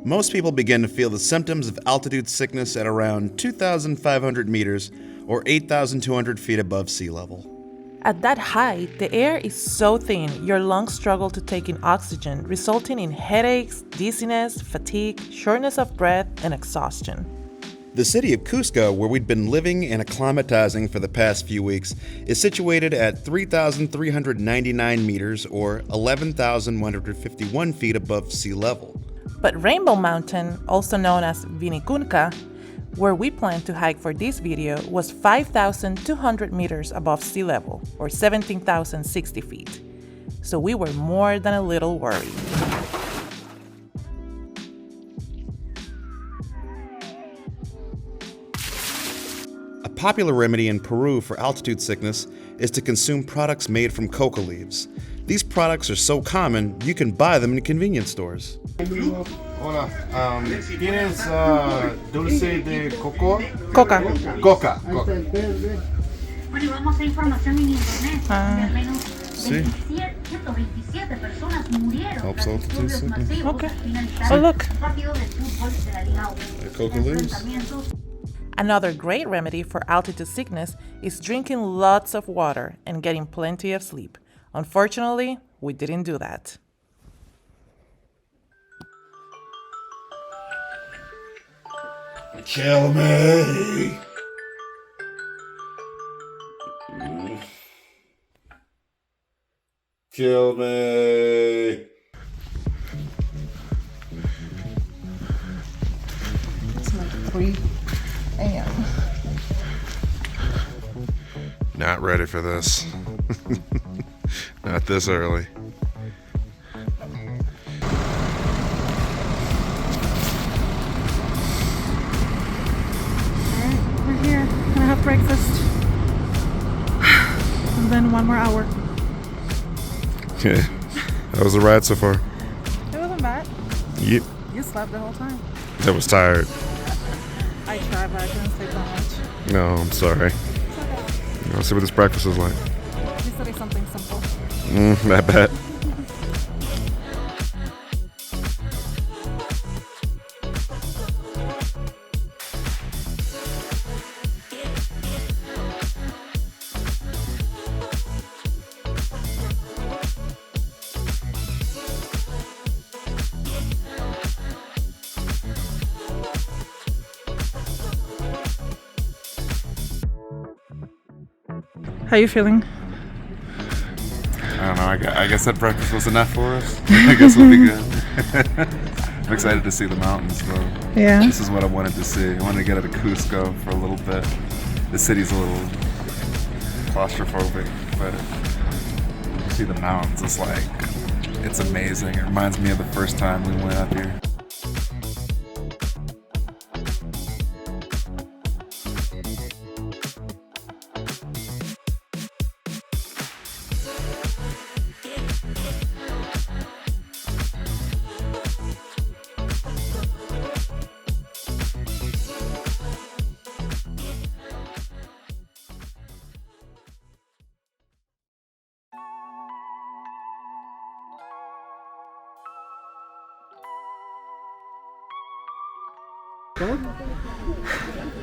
Most people begin to feel the symptoms of altitude sickness at around 2,500 meters or 8,200 feet above sea level. At that height, the air is so thin, your lungs struggle to take in oxygen, resulting in headaches, dizziness, fatigue, shortness of breath, and exhaustion. The city of Cusco, where we'd been living and acclimatizing for the past few weeks, is situated at 3,399 meters or 11,151 feet above sea level. But Rainbow Mountain, also known as Vinicunca, where we planned to hike for this video, was 5,200 meters above sea level, or 17,060 feet. So we were more than a little worried. A popular remedy in Peru for altitude sickness is to consume products made from coca leaves. These products are so common, you can buy them in convenience stores. Hola, ¿tienes dulce de coco? Coca. Coca. Bueno, y vamos a información en internet. Al menos Sí. 127 personas murieron Helps tras altitude disturbios sickness. masivos Okay. al finalizar Oh, look. un partido de fútbol de la Liga 1. Coca leaves? Enfrentamientos. Another great remedy for altitude sickness is drinking lots of water and getting plenty of sleep. Unfortunately, we didn't do that. Kill me. Kill me. It's like 3 a.m. Not ready for this. Not this early. We're here. Gonna have breakfast. And then 1 more hour. Okay. That was the ride so far. It wasn't bad. Yep. You slept the whole time. I was tired. I tried, but I couldn't sleep that much. No, I'm sorry. Let's see what this breakfast is like. At least it'll be something simple. I bet. How you feeling? I don't know. I guess that breakfast was enough for us. I guess we'll be good. I'm excited to see the mountains, though. Yeah. This is what I wanted to see. I wanted to get out of Cusco for a little bit. The city's a little claustrophobic, but to see the mountains, it's amazing. It reminds me of the first time we went up here.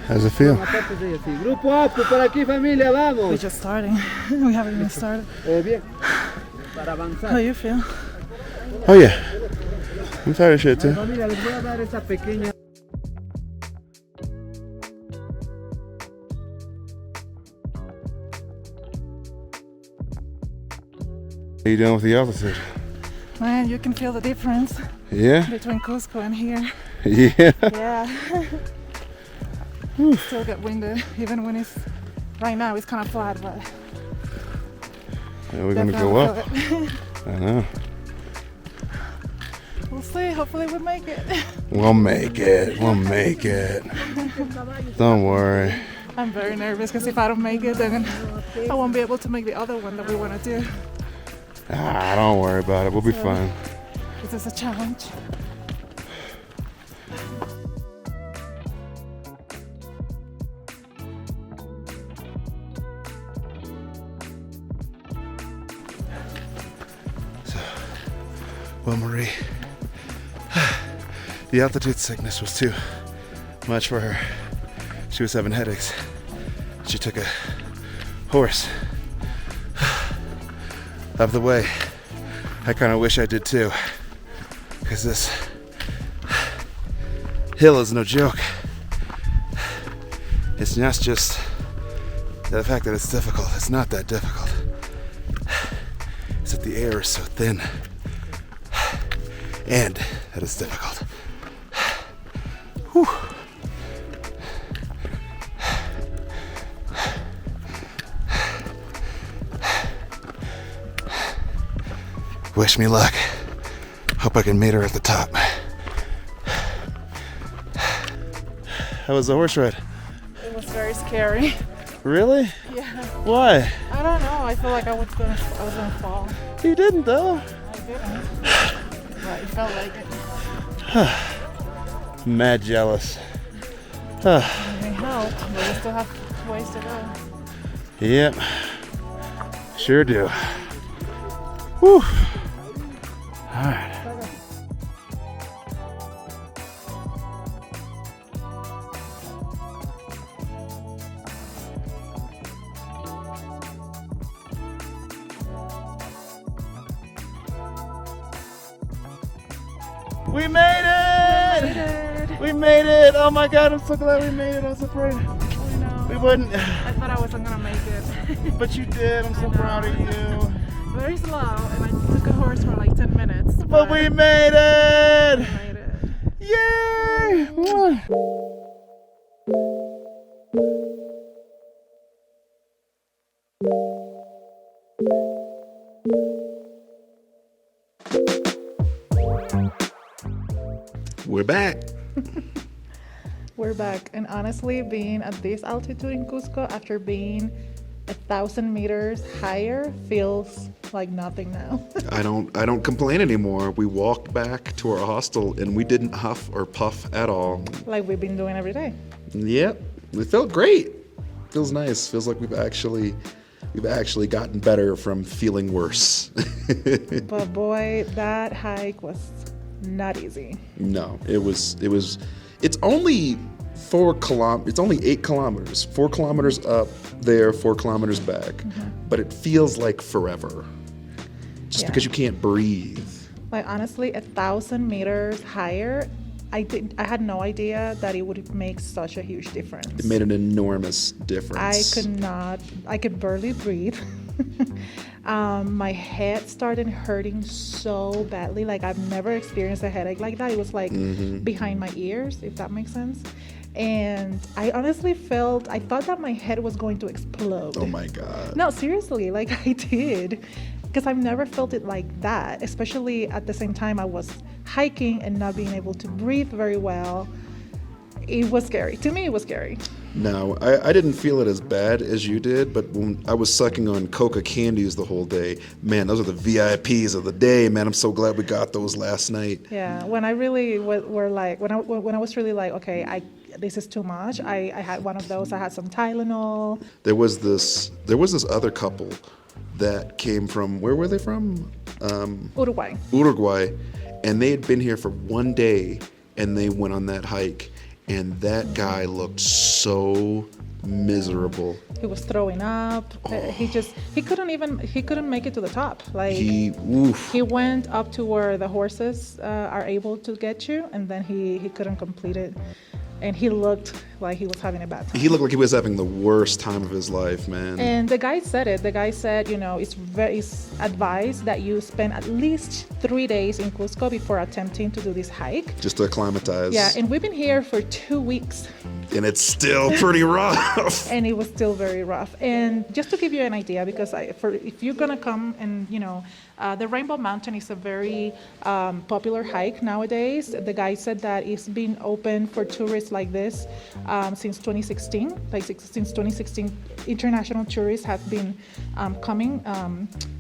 How's it feel? Grupo A, por aquí familia, vamos. We're just starting. We haven't even started. Bien. Para avanzar. How you feel? Oh yeah. I'm tired of shit too. Familia, les voy a dar esa pequeña. How you doing with the altitude? Man, you can feel the difference Yeah? between Cusco and here. Yeah. Yeah. Still get winded, even when it's right now. It's kind of flat, but We're gonna go up. definitely feel it. I know. We'll see. Hopefully, we make it. We'll make it. We'll make it. Don't worry. I'm very nervous because if I don't make it, then I won't be able to make the other one that we want to do. Don't worry about it. We'll be fine. This is a challenge. Well, Marie, The altitude sickness was too much for her. She was having headaches. She took a horse of the way. I kind of wish I did too, because this hill is no joke. It's not just the fact that it's difficult. It's not that difficult. It's that the air is so thin, and that it's difficult. Whew. Wish me luck. Hope I can meet her at the top. How was the horse ride? It was very scary. Really? Yeah. Why? I don't know. I feel like I was gonna fall. You didn't though. I didn't. But it felt like it. Mad jealous. It helped, but we still have ways to go. Yep. Sure do. Whew. All right. We made it! We made it! Oh my god, I'm so glad we made it. I was afraid I know. we wouldn't. I thought I wasn't gonna make it. But you did. I'm so proud of you. Very slow, and I took a horse for like 10 minutes. But we made it! We made it. Yay! We're back. We're back, and honestly, being at this altitude in Cusco after being 1,000 meters higher feels like nothing now. I don't complain anymore. We walked back to our hostel and we didn't huff or puff at all. Like we've been doing every day. Yep. It felt great. Feels nice. Feels like we've actually gotten better from feeling worse. But boy, that hike was not easy. No, it's only 4 kilometers. It's only 8 kilometers. 4 kilometers up there, 4 kilometers back. Mm-hmm. But it feels like forever. Just Yeah. because you can't breathe. Like honestly, 1,000 meters higher, I had no idea that it would make such a huge difference. It made an enormous difference. I could barely breathe. My head started hurting so badly. Like I've never experienced a headache like that. It was like behind my ears, if that makes sense. And I honestly I thought that my head was going to explode. Oh my God. No, seriously, like I did. Because I've never felt it like that, especially at the same time I was hiking and not being able to breathe very well. It was scary. To me, it was scary. No, I didn't feel it as bad as you did, but when I was sucking on Coca candies the whole day, man, those are the VIPs of the day, man. I'm so glad we got those last night. Yeah, when I really were like, when I was really like, okay, this is too much. I had one of those. I had some Tylenol. There was this other couple that came from, where were they from? Uruguay. Uruguay, and they had been here for one day, and they went on that hike, and that guy looked so miserable. He was throwing up. He couldn't make it to the top. Like He went up to where the horses are able to get you, and then he couldn't complete it. And he looked like he was having a bad time. He looked like he was having the worst time of his life, man. And the guy said it. The guy said, it's advised that you spend at least 3 days in Cusco before attempting to do this hike. Just to acclimatize. Yeah, and we've been here for 2 weeks. And it's still pretty rough. And it was still very rough. And just to give you an idea, because if you're gonna come and the Rainbow Mountain is a very popular hike nowadays. The guy said that it's been open for tourists like this since 2016. Since 2016, international tourists have been coming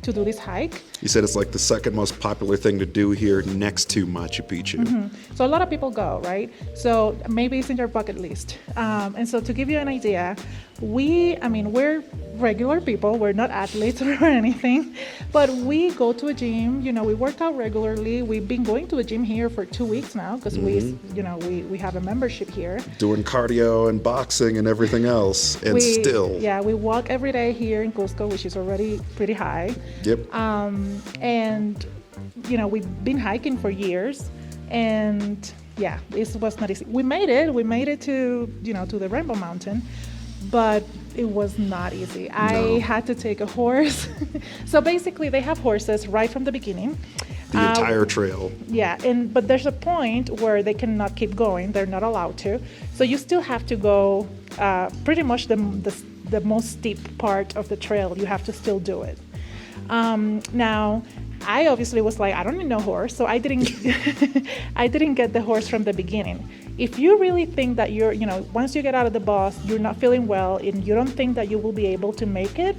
to do this hike. He said it's like the second most popular thing to do here next to Machu Picchu. Mm-hmm. So a lot of people go, right? So maybe it's in your bucket list. hurt. And so to give you an idea, we're regular people. We're not athletes or anything, but we go to a gym. We work out regularly. We've been going to a gym here for 2 weeks now because we have a membership here. Doing cardio and boxing and everything else, and we walk every day here in Cusco, which is already pretty high. Yep. And we've been hiking for years, and yeah, it was not easy. We made it to the Rainbow Mountain, but it was not easy. I had to take a horse. So basically they have horses right from the beginning. The entire trail. Yeah, but there's a point where they cannot keep going. They're not allowed to. So you still have to go pretty much the most steep part of the trail. You have to still do it. Now, I obviously was like, I don't need no horse, so I didn't get the horse from the beginning. If you really think that you're, once you get out of the bus, you're not feeling well, and you don't think that you will be able to make it,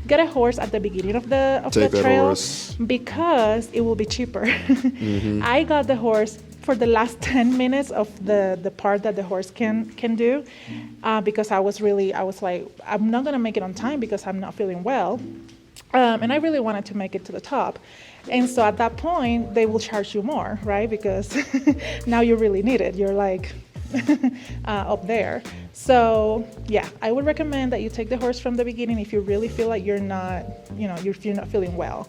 get a horse at the beginning of the trail, horse. Because it will be cheaper. I got the horse for the last 10 minutes of the part that the horse can do, because I was like, I'm not gonna make it on time because I'm not feeling well. And I really wanted to make it to the top. And so at that point, they will charge you more, right? Because now you really need it. You're like up there. So yeah, I would recommend that you take the horse from the beginning if you really feel like you're not feeling well.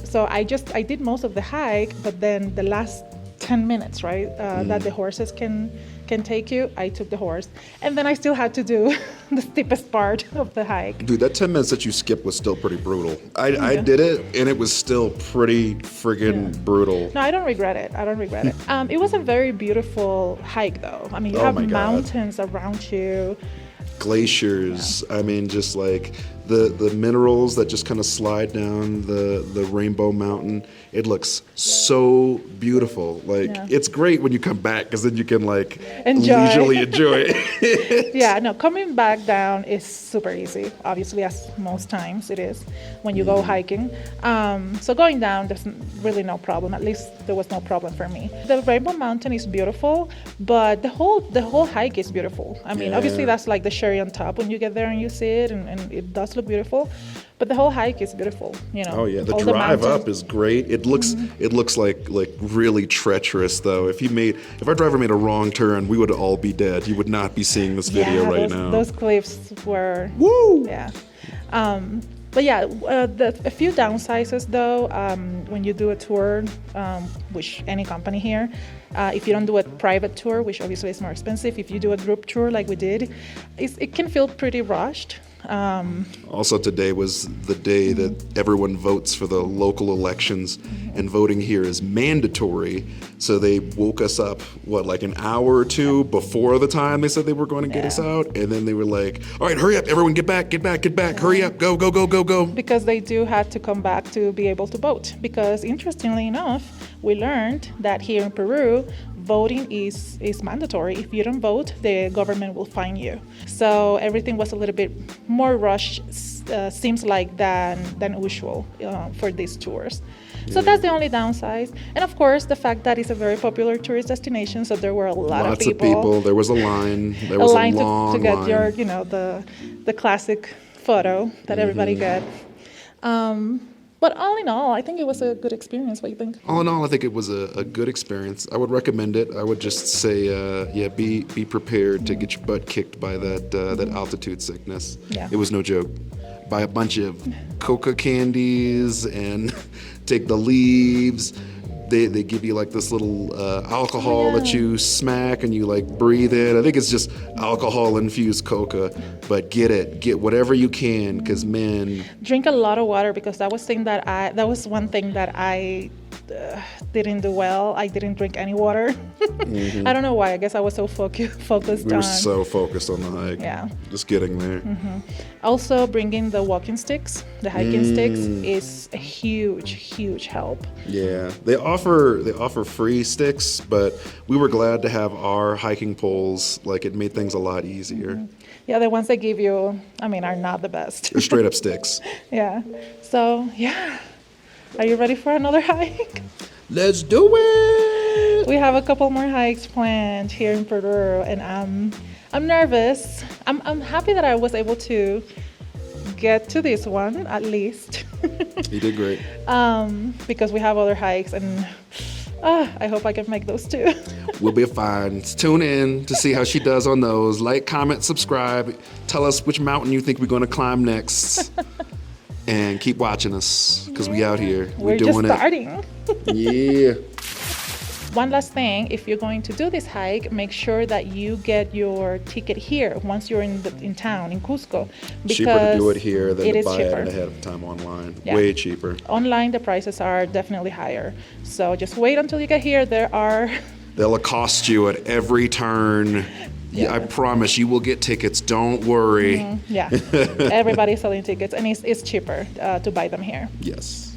So I did most of the hike, but then the last 10 minutes, right, that the horses can take you, I took the horse. And then I still had to do the steepest part of the hike. Dude, that 10 minutes that you skipped was still pretty brutal. I did it, and it was still pretty friggin' brutal. No, I don't regret it. It was a very beautiful hike, though. I mean, you have mountains around you. Glaciers. I mean, just like the minerals that just kind of slide down the Rainbow Mountain. It looks so beautiful. Like, it's great when you come back because then you can leisurely enjoy it. Yeah, no, coming back down is super easy. Obviously, as most times it is when you go hiking. So going down, there's really no problem. At least there was no problem for me. The Rainbow Mountain is beautiful, but the whole hike is beautiful. I mean, obviously that's like the cherry on top when you get there and you see it, and it does look beautiful. But the whole hike is beautiful, Oh yeah, the drive up is great. It looks like really treacherous though. If our driver made a wrong turn, we would all be dead. You would not be seeing this video now. Those cliffs were. Woo! Yeah. But yeah, a few downsizes though, when you do a tour, which any company here, if you don't do a private tour, which obviously is more expensive, if you do a group tour like we did, it can feel pretty rushed. Also, today was the day that everyone votes for the local elections, and voting here is mandatory. So they woke us up, like an hour or two before the time they said they were going to get us out, and then they were like, "All right, hurry up, everyone, get back, hurry up, go." Because they do have to come back to be able to vote. Because interestingly enough, we learned that here in Peru, voting is mandatory. If you don't vote, the government will fine you. So everything was a little bit more rushed, seems like, than usual for these tours. So that's the only downside. And of course, the fact that it's a very popular tourist destination, so there were lots of people. There was a line. There was a long to get line. your, the classic photo that everybody get. But all in all, I think it was a good experience. What do you think? All in all, I think it was a good experience. I would recommend it. I would just say, be prepared to get your butt kicked by that altitude sickness. Yeah. It was no joke. Buy a bunch of coca candies and take the leaves. They give you like this little alcohol that you smack and you breathe in. I think it's just alcohol infused coca, but get whatever you can, because man, drink a lot of water, because that was one thing that I didn't do well. I didn't drink any water. I don't know why. I guess I was so focused. We were so focused on the hike. Yeah. Just getting there. Also, bringing the walking sticks, the hiking sticks, is a huge help. Yeah, they offer free sticks, but we were glad to have our hiking poles. It made things a lot easier. Yeah, the ones they give you, are not the best. They're straight up sticks. Yeah. So yeah. Are you ready for another hike? Let's do it! We have a couple more hikes planned here in Peru, and I'm nervous. I'm happy that I was able to get to this one at least. You did great. Because we have other hikes, and I hope I can make those too. We'll be fine. Tune in to see how she does on those. Like, comment, subscribe. Tell us which mountain you think we're going to climb next. And keep watching us, because we out here. We're doing just starting. Yeah. One last thing, if you're going to do this hike, make sure that you get your ticket here once you're in town, in Cusco. Because Cheaper to do it here than it to is buy cheaper. it ahead of time online. Yeah. Way cheaper. Online, the prices are definitely higher. So just wait until you get here. They'll accost you at every turn. Yeah. I promise you will get tickets. Don't worry. Yeah, everybody's selling tickets, and it's cheaper to buy them here. Yes.